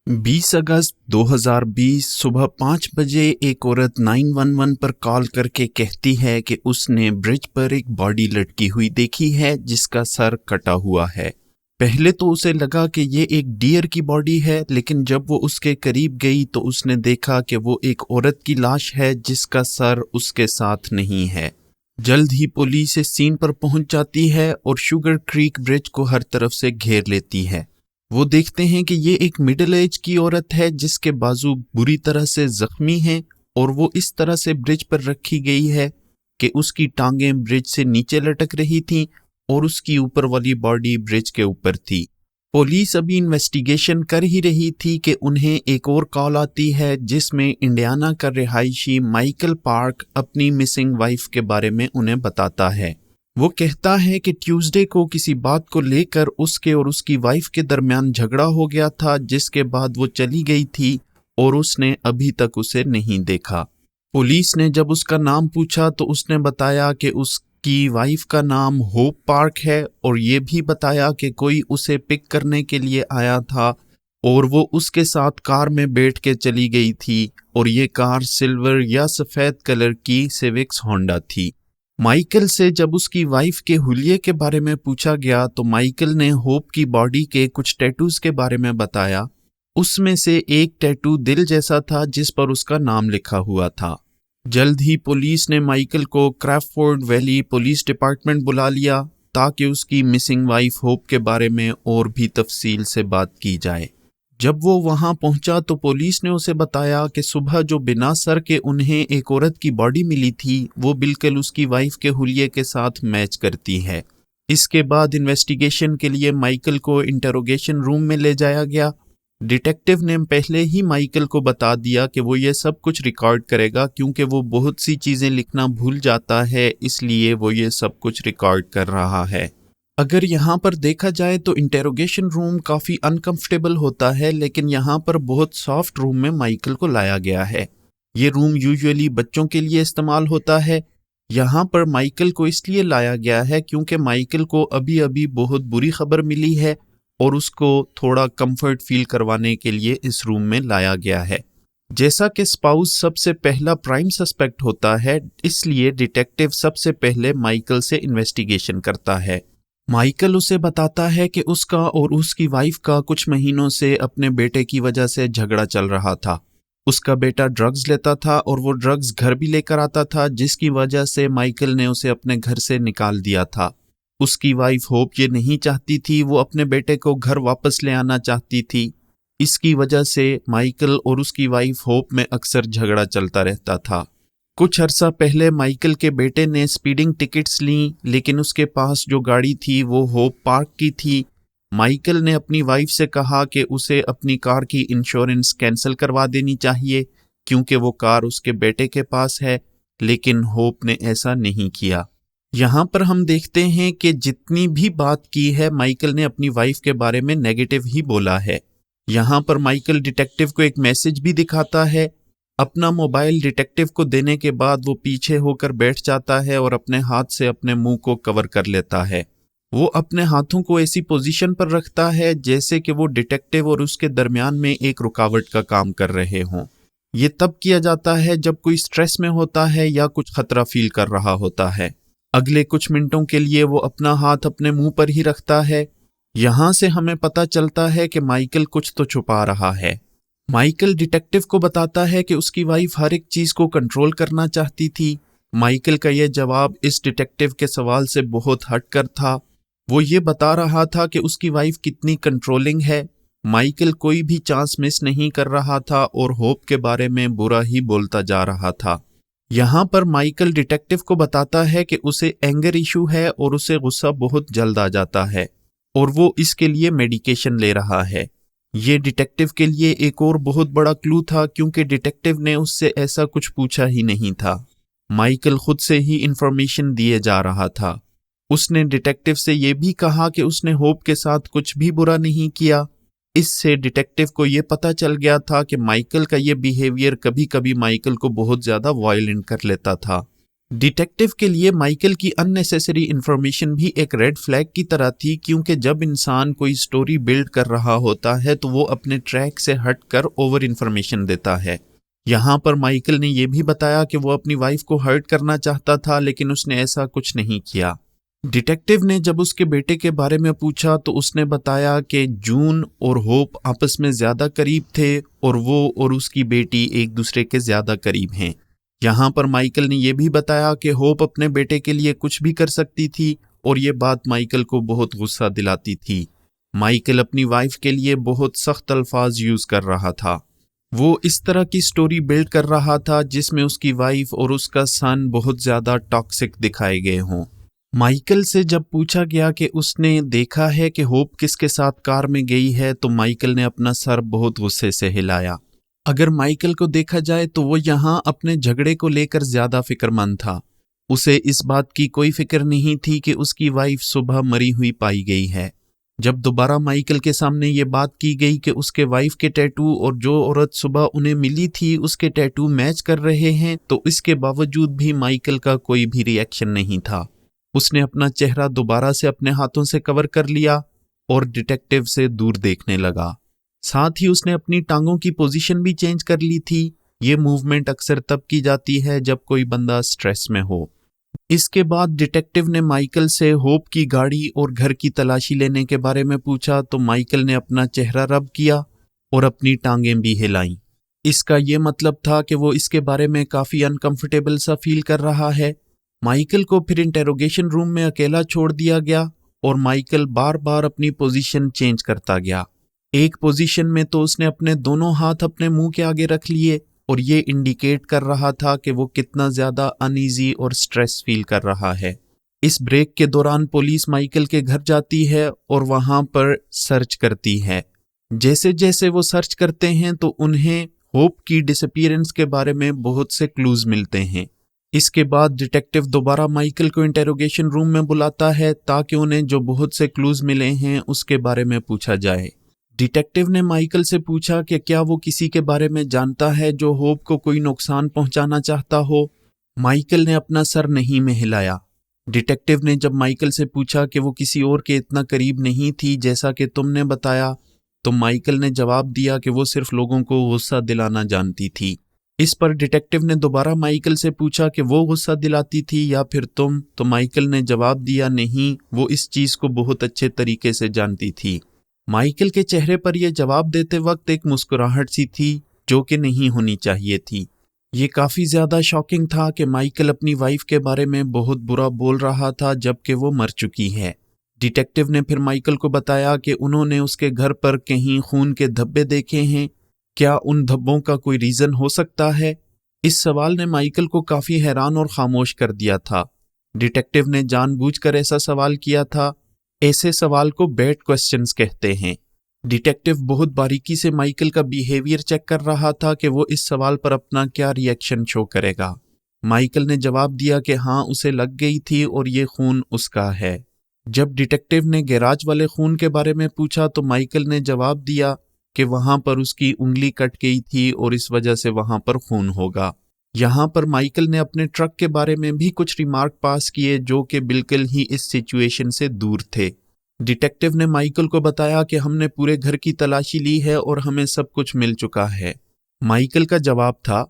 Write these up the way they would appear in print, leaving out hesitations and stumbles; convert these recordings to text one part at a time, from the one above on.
20 अगस्त 2020 सुबह 5 बजे एक औरत 911 पर कॉल करके कहती है कि उसने ब्रिज पर एक बॉडी लटकी हुई देखी है जिसका सर कटा हुआ है। पहले तो उसे लगा कि ये एक डियर की बॉडी है, लेकिन जब वो उसके करीब गई तो उसने देखा कि वो एक औरत की लाश है जिसका सर उसके साथ नहीं है। जल्द ही पुलिस इस सीन पर पहुंच जाती है और शुगर क्रीक ब्रिज को हर तरफ से घेर लेती है। वो देखते हैं कि ये एक मिडिल एज की औरत है जिसके बाजू बुरी तरह से जख्मी हैं और वो इस तरह से ब्रिज पर रखी गई है कि उसकी टांगें ब्रिज से नीचे लटक रही थीं और उसकी ऊपर वाली बॉडी ब्रिज के ऊपर थी। पुलिस अभी इन्वेस्टिगेशन कर ही रही थी कि उन्हें एक और कॉल आती है जिसमें इंडियाना का रिहायशी माइकल पार्क अपनी मिसिंग वाइफ के बारे में उन्हें बताता है। वो कहता है कि ट्यूसडे को किसी बात को लेकर उसके और उसकी वाइफ के दरमियान झगड़ा हो गया था, जिसके बाद वो चली गई थी और उसने अभी तक उसे नहीं देखा। पुलिस ने जब उसका नाम पूछा तो उसने बताया कि उसकी वाइफ का नाम होप पार्क है और ये भी बताया कि कोई उसे पिक करने के लिए आया था और वो उसके साथ कार में बैठ के चली गई थी और ये कार सिल्वर या सफ़ेद कलर की सिविक्स होंडा थी। माइकल से जब उसकी वाइफ के हुलिये के बारे में पूछा गया तो माइकल ने होप की बॉडी के कुछ टैटूज के बारे में बताया। उसमें से एक टैटू दिल जैसा था जिस पर उसका नाम लिखा हुआ था। जल्द ही पुलिस ने माइकल को क्रैफोर्ड वैली पुलिस डिपार्टमेंट बुला लिया ताकि उसकी मिसिंग वाइफ होप के बारे में और भी तफसील से बात की जाए। जब वो वहां पहुंचा तो पुलिस ने उसे बताया कि सुबह जो बिना सर के उन्हें एक औरत की बॉडी मिली थी वो बिल्कुल उसकी वाइफ के हुलिये के साथ मैच करती है। इसके बाद इन्वेस्टिगेशन के लिए माइकल को इंटरोगेशन रूम में ले जाया गया। डिटेक्टिव ने पहले ही माइकल को बता दिया कि वो ये सब कुछ रिकॉर्ड करेगा क्योंकि वो बहुत सी चीज़ें लिखना भूल जाता है, इसलिए वो ये सब कुछ रिकॉर्ड कर रहा है। अगर यहाँ पर देखा जाए तो इंटेरोगेशन रूम काफ़ी अनकंफर्टेबल होता है, लेकिन यहाँ पर बहुत सॉफ्ट रूम में माइकल को लाया गया है। ये रूम यूजुअली बच्चों के लिए इस्तेमाल होता है। यहाँ पर माइकल को इसलिए लाया गया है क्योंकि माइकल को अभी अभी बहुत बुरी खबर मिली है और उसको थोड़ा कंफर्ट फील करवाने के लिए इस रूम में लाया गया है। जैसा कि स्पाउस सबसे पहला प्राइम सस्पेक्ट होता है, इसलिए डिटेक्टिव सबसे पहले माइकल से इन्वेस्टिगेशन करता है। माइकल उसे बताता है कि उसका और उसकी वाइफ का कुछ महीनों से अपने बेटे की वजह से झगड़ा चल रहा था। उसका बेटा ड्रग्स लेता था और वो ड्रग्स घर भी लेकर आता था, जिसकी वजह से माइकल ने उसे अपने घर से निकाल दिया था। उसकी वाइफ होप ये नहीं चाहती थी, वो अपने बेटे को घर वापस ले आना चाहती थी। इसकी वजह से माइकल और उसकी वाइफ होप में अक्सर झगड़ा चलता रहता था। कुछ अरसा पहले माइकल के बेटे ने स्पीडिंग टिकट्स लीं, लेकिन उसके पास जो गाड़ी थी वो होप पार्क की थी। माइकल ने अपनी वाइफ से कहा कि उसे अपनी कार की इंश्योरेंस कैंसिल करवा देनी चाहिए क्योंकि वो कार उसके बेटे के पास है, लेकिन होप ने ऐसा नहीं किया। यहाँ पर हम देखते हैं कि जितनी भी बात की है माइकल ने अपनी वाइफ के बारे में नेगेटिव ही बोला है। यहाँ पर माइकल डिटेक्टिव को एक मैसेज भी दिखाता है। अपना मोबाइल डिटेक्टिव को देने के बाद वो पीछे होकर बैठ जाता है और अपने हाथ से अपने मुंह को कवर कर लेता है। वो अपने हाथों को ऐसी पोजीशन पर रखता है जैसे कि वो डिटेक्टिव और उसके दरमियान में एक रुकावट का काम कर रहे हों। ये तब किया जाता है जब कोई स्ट्रेस में होता है या कुछ खतरा फील कर रहा होता है। अगले कुछ मिनटों के लिए वो अपना हाथ अपने मुंह पर ही रखता है। यहाँ से हमें पता चलता है कि माइकल कुछ तो छुपा रहा है। माइकल डिटेक्टिव को बताता है कि उसकी वाइफ हर एक चीज को कंट्रोल करना चाहती थी। माइकल का यह जवाब इस डिटेक्टिव के सवाल से बहुत हटकर था। वो ये बता रहा था कि उसकी वाइफ कितनी कंट्रोलिंग है। माइकल कोई भी चांस मिस नहीं कर रहा था और होप के बारे में बुरा ही बोलता जा रहा था। यहाँ पर माइकल डिटेक्टिव को बताता है कि उसे एंगर इशू है और उसे गुस्सा बहुत जल्द आ जाता है और वो इसके लिए मेडिकेशन ले रहा है। ये डिटेक्टिव के लिए एक और बहुत बड़ा क्लू था क्योंकि डिटेक्टिव ने उससे ऐसा कुछ पूछा ही नहीं था। माइकल खुद से ही इंफॉर्मेशन दिए जा रहा था। उसने डिटेक्टिव से ये भी कहा कि उसने होप के साथ कुछ भी बुरा नहीं किया। इससे डिटेक्टिव को ये पता चल गया था कि माइकल का ये बिहेवियर कभी कभी माइकल को बहुत ज़्यादा वायलेंट कर लेता था। डिटेक्टिव के लिए माइकल की अननेसेसरी इन्फॉर्मेशन भी एक रेड फ्लैग की तरह थी, क्योंकि जब इंसान कोई स्टोरी बिल्ड कर रहा होता है तो वो अपने ट्रैक से हटकर ओवर इन्फॉर्मेशन देता है। यहाँ पर माइकल ने यह भी बताया कि वो अपनी वाइफ को हर्ट करना चाहता था, लेकिन उसने ऐसा कुछ नहीं किया। डिटेक्टिव ने जब उसके बेटे के बारे में पूछा तो उसने बताया कि जून और होप आपस में ज्यादा करीब थे और वो और उसकी बेटी एक दूसरे के ज्यादा करीब हैं। यहाँ पर माइकल ने यह भी बताया कि होप अपने बेटे के लिए कुछ भी कर सकती थी और ये बात माइकल को बहुत गुस्सा दिलाती थी। माइकल अपनी वाइफ के लिए बहुत सख्त अल्फाज यूज कर रहा था। वो इस तरह की स्टोरी बिल्ड कर रहा था जिसमें उसकी वाइफ और उसका सन बहुत ज्यादा टॉक्सिक दिखाए गए हों। माइकल से जब पूछा गया कि उसने देखा है कि होप किसके साथ कार में गई है तो माइकल ने अपना सर बहुत गुस्से से हिलाया। अगर माइकल को देखा जाए तो वो यहाँ अपने झगड़े को लेकर ज्यादा फिक्रमंद था। उसे इस बात की कोई फिक्र नहीं थी कि उसकी वाइफ सुबह मरी हुई पाई गई है। जब दोबारा माइकल के सामने ये बात की गई कि उसके वाइफ के टैटू और जो औरत सुबह उन्हें मिली थी उसके टैटू मैच कर रहे हैं, तो इसके बावजूद भी माइकल का कोई भी रिएक्शन नहीं था। उसने अपना चेहरा दोबारा से अपने हाथों से कवर कर लिया और डिटेक्टिव से दूर देखने लगा। साथ ही उसने अपनी टांगों की पोजीशन भी चेंज कर ली थी। ये मूवमेंट अक्सर तब की जाती है जब कोई बंदा स्ट्रेस में हो। इसके बाद डिटेक्टिव ने माइकल से होप की गाड़ी और घर की तलाशी लेने के बारे में पूछा तो माइकल ने अपना चेहरा रब किया और अपनी टांगें भी हिलाईं। इसका ये मतलब था कि वो इसके बारे में काफी अनकंफर्टेबल सा फील कर रहा है। माइकल को फिर इंटेरोगेशन रूम में अकेला छोड़ दिया गया और माइकल बार बार अपनी पोजीशन चेंज करता गया। एक पोजीशन में तो उसने अपने दोनों हाथ अपने मुंह के आगे रख लिए और ये इंडिकेट कर रहा था कि वो कितना ज्यादा अनईजी और स्ट्रेस फील कर रहा है। इस ब्रेक के दौरान पुलिस माइकल के घर जाती है और वहां पर सर्च करती है। जैसे जैसे वो सर्च करते हैं तो उन्हें होप की डिसअपीयरेंस के बारे में बहुत से क्लूज मिलते हैं। इसके बाद डिटेक्टिव दोबारा माइकल को इंटेरोगेशन रूम में बुलाता है ताकि उन्हें जो बहुत से क्लूज मिले हैं उसके बारे में पूछा जाए। डिटेक्टिव ने माइकल से पूछा कि क्या वो किसी के बारे में जानता है जो होप को कोई नुकसान पहुंचाना चाहता हो। माइकल ने अपना सर नहीं में हिलाया। डिटेक्टिव ने जब माइकल से पूछा कि वो किसी और के इतना करीब नहीं थी जैसा कि तुमने बताया, तो माइकल ने जवाब दिया कि वो सिर्फ लोगों को गुस्सा दिलाना जानती थी। इस पर डिटेक्टिव ने दोबारा माइकल से पूछा कि वो गुस्सा दिलाती थी या फिर तुम, तो माइकल ने जवाब दिया नहीं, वो इस चीज को बहुत अच्छे तरीके से जानती थी। माइकल के चेहरे पर यह जवाब देते वक्त एक मुस्कुराहट सी थी जो कि नहीं होनी चाहिए थी। ये काफी ज्यादा शॉकिंग था कि माइकल अपनी वाइफ के बारे में बहुत बुरा बोल रहा था जबकि वो मर चुकी है। डिटेक्टिव ने फिर माइकल को बताया कि उन्होंने उसके घर पर कहीं खून के धब्बे देखे हैं। क्या उन धब्बों का कोई रीजन हो सकता है? इस सवाल ने माइकल को काफी हैरान और खामोश कर दिया था। डिटेक्टिव ने जानबूझकर ऐसा सवाल किया था। ऐसे सवाल को बैड क्वेश्चंस कहते हैं। डिटेक्टिव बहुत बारीकी से माइकल का बिहेवियर चेक कर रहा था कि वो इस सवाल पर अपना क्या रिएक्शन शो करेगा। माइकल ने जवाब दिया कि हाँ, उसे लग गई थी और ये खून उसका है। जब डिटेक्टिव ने गैराज वाले खून के बारे में पूछा तो माइकल ने जवाब दिया कि वहां पर उसकी उंगली कट गई थी और इस वजह से वहां पर खून होगा। यहाँ पर माइकल ने अपने ट्रक के बारे में भी कुछ रिमार्क पास किए जो कि बिल्कुल ही इस सिचुएशन से दूर थे। डिटेक्टिव ने माइकल को बताया कि हमने पूरे घर की तलाशी ली है और हमें सब कुछ मिल चुका है। माइकल का जवाब था,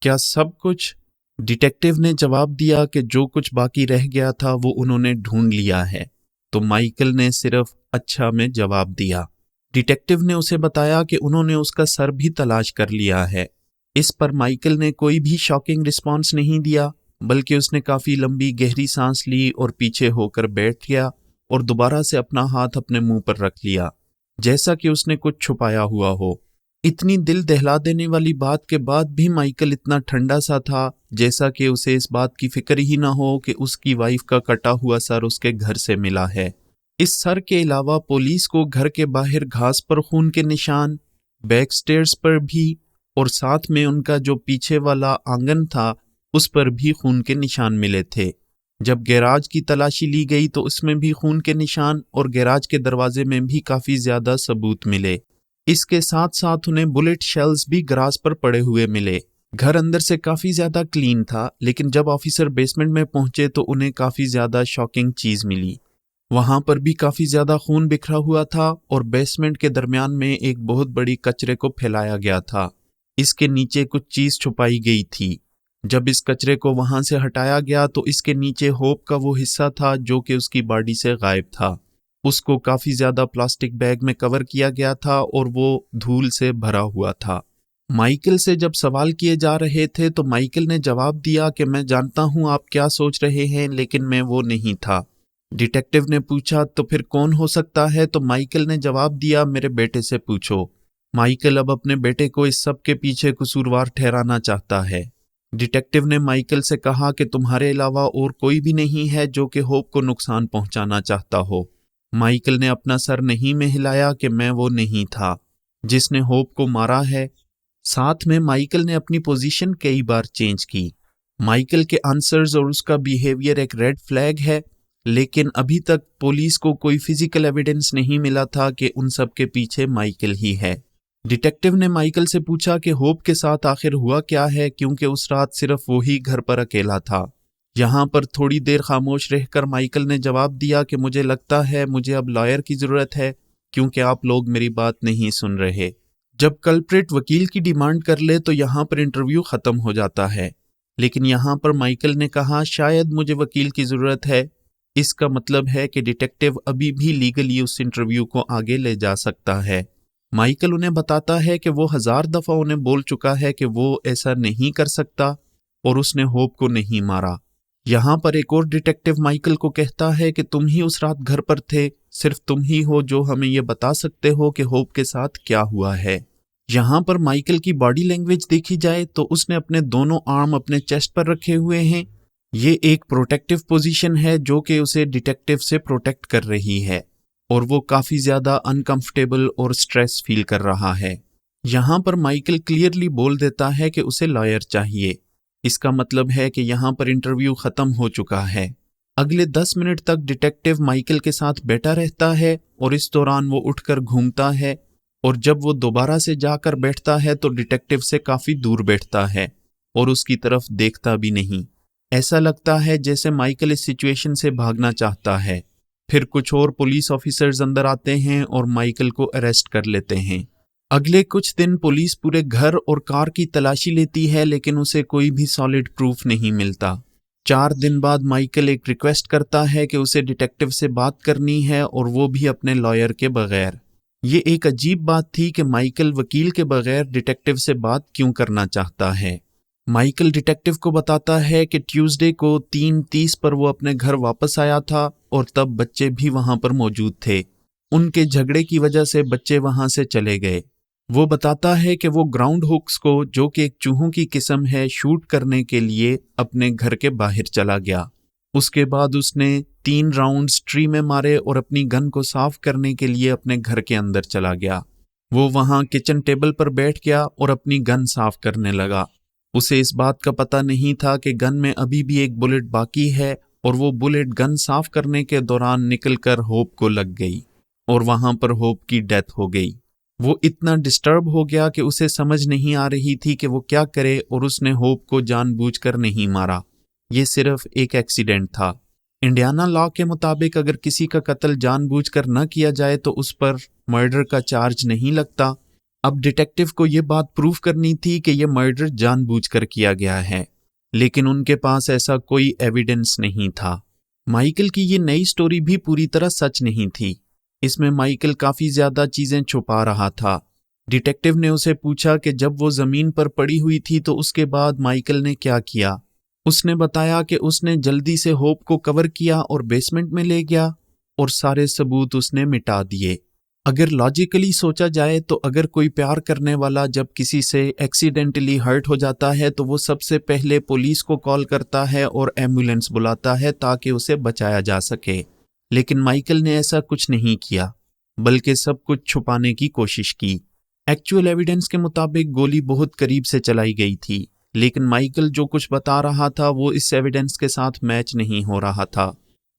क्या सब कुछ? डिटेक्टिव ने जवाब दिया कि जो कुछ बाकी रह गया था वो उन्होंने ढूंढ लिया है। तो माइकल ने सिर्फ अच्छा में जवाब दिया। डिटेक्टिव ने उसे बताया कि उन्होंने उसका सर भी तलाश कर लिया है। इस पर माइकल ने कोई भी शॉकिंग रिस्पॉन्स नहीं दिया, बल्कि उसने काफी लंबी गहरी सांस ली और पीछे होकर बैठ गया और दोबारा से अपना हाथ अपने मुंह पर रख लिया, जैसा कि उसने कुछ छुपाया हुआ हो। इतनी दिल दहला देने वाली बात के बाद भी माइकल इतना ठंडा सा था जैसा कि उसे इस बात की फिक्र ही ना हो कि उसकी वाइफ का कटा हुआ सर उसके घर से मिला है। इस सर के अलावा पुलिस को घर के बाहर घास पर खून के निशान, बैक स्टेयर्स पर भी, और साथ में उनका जो पीछे वाला आंगन था उस पर भी खून के निशान मिले थे। जब गैराज की तलाशी ली गई तो उसमें भी खून के निशान और गैराज के दरवाजे में भी काफी ज्यादा सबूत मिले। इसके साथ साथ उन्हें बुलेट शेल्स भी ग्रास पर पड़े हुए मिले। گھر اندر سے کافی زیادہ کلین تھا، لیکن جب آفیسر بیسمنٹ میں پہنچے تو انہیں کافی زیادہ شاکنگ چیز ملی۔ وہاں پر بھی کافی زیادہ خون بکھرا ہوا تھا اور بیسمنٹ کے درمیان میں ایک بہت بڑی کچرے کو پھیلایا گیا تھا۔ اس کے نیچے کچھ چیز چھپائی گئی تھی۔ جب اس کچرے کو وہاں سے ہٹایا گیا تو اس کے نیچے ہوپ کا وہ حصہ تھا جو کہ اس کی باڈی سے غائب تھا۔ اس کو کافی زیادہ پلاسٹک بیگ میں کور کیا گیا تھا اور وہ دھول سے بھرا ہوا تھا۔ مائیکل سے جب سوال کیے جا رہے تھے تو مائیکل نے جواب دیا کہ میں جانتا ہوں آپ کیا سوچ رہے ہیں، لیکن میں وہ نہیں تھا۔ ڈیٹیکٹیو نے پوچھا تو پھر کون ہو سکتا ہے؟ تو مائیکل نے جواب دیا میرے بیٹے سے پوچھو۔ مائیکل اب اپنے بیٹے کو اس سب کے پیچھے قصوروار ٹھہرانا چاہتا ہے۔ ڈیٹیکٹیو نے مائیکل سے کہا کہ تمہارے علاوہ اور کوئی بھی نہیں ہے جو کہ ہوپ کو نقصان پہنچانا چاہتا ہو۔ مائیکل نے اپنا سر نہیں میں ہلایا کہ میں وہ نہیں تھا جس نے ہوپ کو مارا ہے۔ ساتھ میں مائیکل نے اپنی پوزیشن کئی بار چینج کی۔ مائیکل کے آنسرز اور اس کا بیہیویئر ایک ریڈ فلیگ ہے، لیکن ابھی تک پولیس کو کوئی فزیکل ایویڈنس نہیں ملا تھا کہ ان سب کے پیچھے مائیکل ہی ہے۔ ڈیٹیکٹیو نے مائیکل سے پوچھا کہ ہوپ کے ساتھ آخر ہوا کیا ہے، کیونکہ اس رات صرف وہی گھر پر اکیلا تھا۔ یہاں پر تھوڑی دیر خاموش رہ کر مائیکل نے جواب دیا کہ مجھے لگتا ہے مجھے اب لائر کی ضرورت ہے، کیونکہ آپ لوگ میری بات نہیں سن رہے۔ جب کلپریٹ وکیل کی ڈیمانڈ کر لے تو یہاں پر انٹرویو ختم ہو جاتا ہے، لیکن یہاں پر مائیکل نے کہا شاید مجھے وکیل کی ضرورت ہے۔ اس کا مطلب ہے کہ ڈیٹیکٹیو ابھی بھی لیگلی اس انٹرویو کو آگے لے جا سکتا ہے۔ مائیکل انہیں بتاتا ہے کہ وہ 1000 دفعہ انہیں بول چکا ہے کہ وہ ایسا نہیں کر سکتا اور اس نے ہوپ کو نہیں مارا۔ یہاں پر ایک اور ڈیٹیکٹیو مائیکل کو کہتا ہے کہ تم ہی اس رات گھر پر تھے، صرف تم ہی ہو جو ہمیں یہ بتا سکتے ہو کہ ہوپ کے ساتھ کیا ہوا ہے۔ یہاں پر مائیکل کی باڈی لینگویج دیکھی جائے تو اس نے اپنے دونوں آرم اپنے چیسٹ پر رکھے ہوئے ہیں۔ یہ ایک پروٹیکٹیو پوزیشن ہے جو کہ اسے ڈیٹیکٹیو سے پروٹیکٹ کر رہی ہے، اور وہ کافی زیادہ انکمفرٹیبل اور سٹریس فیل کر رہا ہے۔ یہاں پر مائیکل کلیئرلی بول دیتا ہے کہ اسے لائر چاہیے۔ اس کا مطلب ہے کہ یہاں پر انٹرویو ختم ہو چکا ہے۔ اگلے 10 منٹ تک ڈیٹیکٹیو مائیکل کے ساتھ بیٹھا رہتا ہے اور اس دوران وہ اٹھ کر گھومتا ہے، اور جب وہ دوبارہ سے جا کر بیٹھتا ہے تو ڈیٹیکٹیو سے کافی دور بیٹھتا ہے اور اس کی طرف دیکھتا بھی نہیں۔ ایسا لگتا ہے جیسے مائیکل اس سچویشن سے بھاگنا چاہتا ہے۔ پھر کچھ اور پولیس آفیسرز اندر آتے ہیں اور مائیکل کو اریسٹ کر لیتے ہیں۔ اگلے کچھ دن پولیس پورے گھر اور کار کی تلاشی لیتی ہے، لیکن اسے کوئی بھی سالڈ پروف نہیں ملتا۔ 4 دن بعد مائیکل ایک ریکویسٹ کرتا ہے کہ اسے ڈیٹیکٹیو سے بات کرنی ہے، اور وہ بھی اپنے لائر کے بغیر۔ یہ ایک عجیب بات تھی کہ مائیکل وکیل کے بغیر ڈیٹیکٹیو سے بات کیوں کرنا چاہتا ہے۔ مائیکل ڈیٹیکٹیو کو بتاتا ہے کہ ٹیوزڈے کو 3:30 پر وہ اپنے گھر واپس آیا تھا اور تب بچے بھی وہاں پر موجود تھے۔ ان کے جھگڑے کی وجہ سے بچے وہاں سے چلے گئے۔ وہ بتاتا ہے کہ وہ گراؤنڈ ہکس کو، جو کہ ایک چوہوں کی قسم ہے، شوٹ کرنے کے لیے اپنے گھر کے باہر چلا گیا۔ اس کے بعد اس نے 3 راؤنڈز ٹری میں مارے اور اپنی گن کو صاف کرنے کے لیے اپنے گھر کے اندر چلا گیا۔ وہ وہاں کچن ٹیبل پر بیٹھ گیا اور اپنی گن صاف کرنے لگا۔ اسے اس بات کا پتہ نہیں تھا کہ گن میں ابھی بھی ایک بلٹ باقی ہے، اور وہ بلٹ گن صاف کرنے کے دوران نکل کر ہوپ کو لگ گئی اور وہاں پر ہوپ کی ڈیتھ ہو گئی۔ وہ اتنا ڈسٹرب ہو گیا کہ اسے سمجھ نہیں آ رہی تھی کہ وہ کیا کرے، اور اس نے ہوپ کو جان بوجھ کر نہیں مارا۔ یہ صرف ایک ایکسیڈنٹ تھا۔ انڈیانا لا کے مطابق اگر کسی کا قتل جان بوجھ کر نہ کیا جائے تو اس پر مرڈر کا چارج نہیں لگتا۔ اب ڈیٹیکٹیو کو یہ بات پروف کرنی تھی کہ یہ مرڈر جان بوجھ کر کیا گیا ہے، لیکن ان کے پاس ایسا کوئی ایویڈنس نہیں تھا۔ مائیکل کی یہ نئی سٹوری بھی پوری طرح سچ نہیں تھی۔ اس میں مائیکل کافی زیادہ چیزیں چھپا رہا تھا۔ ڈیٹیکٹیو نے اسے پوچھا کہ جب وہ زمین پر پڑی ہوئی تھی تو اس کے بعد مائیکل نے کیا کیا۔ اس نے بتایا کہ اس نے جلدی سے ہوپ کو کور کیا اور بیسمنٹ میں لے گیا، اور سارے ثبوت اس نے مٹا دیے۔ اگر لاجیکلی سوچا جائے تو اگر کوئی پیار کرنے والا جب کسی سے ایکسیڈنٹلی ہرٹ ہو جاتا ہے تو وہ سب سے پہلے پولیس کو کال کرتا ہے اور ایمبولینس بلاتا ہے تاکہ اسے بچایا جا سکے، لیکن مائیکل نے ایسا کچھ نہیں کیا، بلکہ سب کچھ چھپانے کی کوشش کی۔ ایکچوئل ایویڈنس کے مطابق گولی بہت قریب سے چلائی گئی تھی، لیکن مائیکل جو کچھ بتا رہا تھا وہ اس ایویڈنس کے ساتھ میچ نہیں ہو رہا تھا۔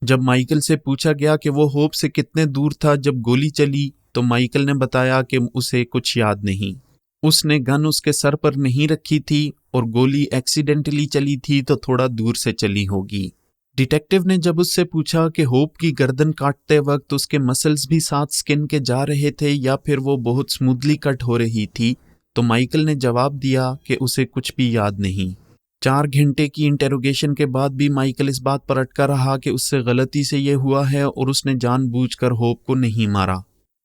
جب مائیکل سے پوچھا گیا کہ وہ ہوپ سے کتنے دور تھا جب گولی چلی، تو مائیکل نے بتایا کہ اسے کچھ یاد نہیں۔ اس نے گن اس کے سر پر نہیں رکھی تھی اور گولی ایکسیڈنٹلی چلی تھی تو تھوڑا دور سے چلی ہوگی۔ ڈیٹیکٹیو نے جب اس سے پوچھا کہ ہوپ کی گردن کاٹتے وقت اس کے مسلز بھی ساتھ سکن کے جا رہے تھے یا پھر وہ بہت سموتھلی کٹ ہو رہی تھی، تو مائیکل نے جواب دیا کہ اسے کچھ بھی یاد نہیں۔ 4 گھنٹے کی انٹیروگیشن کے بعد بھی مائیکل اس بات پر اٹکا رہا کہ اس سے غلطی سے یہ ہوا ہے اور اس نے جان بوجھ کر ہوپ کو نہیں مارا۔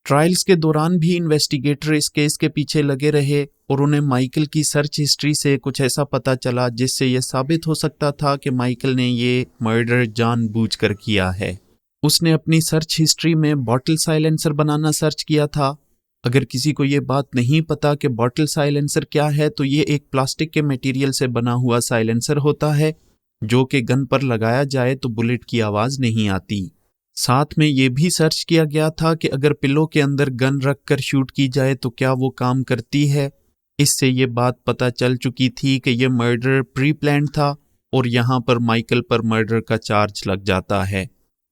ٹرائلز کے دوران بھی انویسٹیگیٹر اس کیس کے پیچھے لگے رہے اور انہیں مائیکل کی سرچ ہسٹری سے کچھ ایسا پتا چلا جس سے یہ ثابت ہو سکتا تھا کہ مائیکل نے یہ مرڈر جان بوجھ کر کیا ہے۔ اس نے اپنی سرچ ہسٹری میں باٹل سائلنسر بنانا سرچ کیا تھا۔ اگر کسی کو یہ بات نہیں پتا کہ باٹل سائلنسر کیا ہے تو یہ ایک پلاسٹک کے میٹیریل سے بنا ہوا سائلنسر ہوتا ہے جو کہ گن پر لگایا جائے تو بلٹ کی آواز نہیں آتی۔ ساتھ میں یہ بھی سرچ کیا گیا تھا کہ اگر پلو کے اندر گن رکھ کر شوٹ کی جائے تو کیا وہ کام کرتی ہے۔ اس سے یہ بات پتہ چل چکی تھی کہ یہ مرڈر پری پلانڈ تھا اور یہاں پر مائیکل پر مرڈر کا چارج لگ جاتا ہے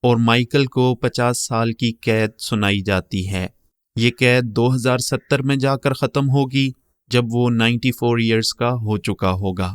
اور مائیکل کو 50 سال کی قید سنائی جاتی ہے۔ یہ قید 2070 میں جا کر ختم ہوگی جب وہ 94 ایئرز کا ہو چکا ہوگا۔